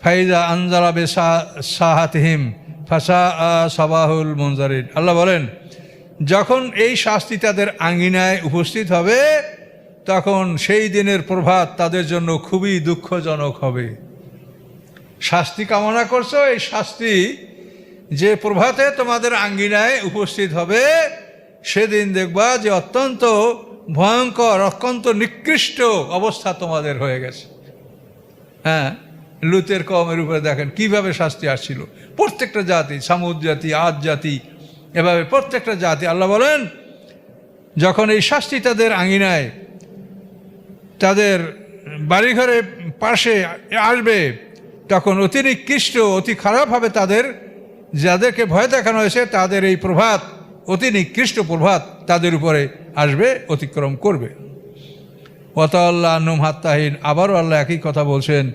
ফাইজা আনজালা সাহাতিহিম ফাসা সাবাহুল মুনজারিন। আল্লাহ বলেন, যখন এই শাস্তি তাদের আঙ্গিনায় উপস্থিত হবে তখন সেই দিনের প্রভাত তাদের জন্য খুবই দুঃখজনক হবে। শাস্তি কামনা করছো, এই শাস্তি যে প্রভাতে তোমাদের আঙ্গিনায় উপস্থিত হবে সেদিন দেখবা যে অত্যন্ত ভয়ঙ্কর, অত্যন্ত নিকৃষ্ট অবস্থা তোমাদের হয়ে গেছে। হ্যাঁ, লুতের কওমের উপরে দেখেন কিভাবে শাস্তি আসছিল। প্রত্যেকটা জাতি, সামুদ জাতি, আদ জাতি, এভাবে প্রত্যেকটা জাতি। আল্লাহ বলেন, যখন এই শাস্তি তাদের আঙিনায়, তাদের বাড়িঘরে পাশে আসবে তখন অতি নিকৃষ্ট, অতি খারাপ হবে তাদের, যাদেরকে ভয় দেখানো হয়েছে তাদের এই প্রভাত, অতি নিকৃষ্ট প্রভাত তাদের উপরে আসবে, অতিক্রম করবে। ওয়াতাল্লাহ আন্হুম হাত্তাহিন। আবারও আল্লাহ একই কথা বলছেন,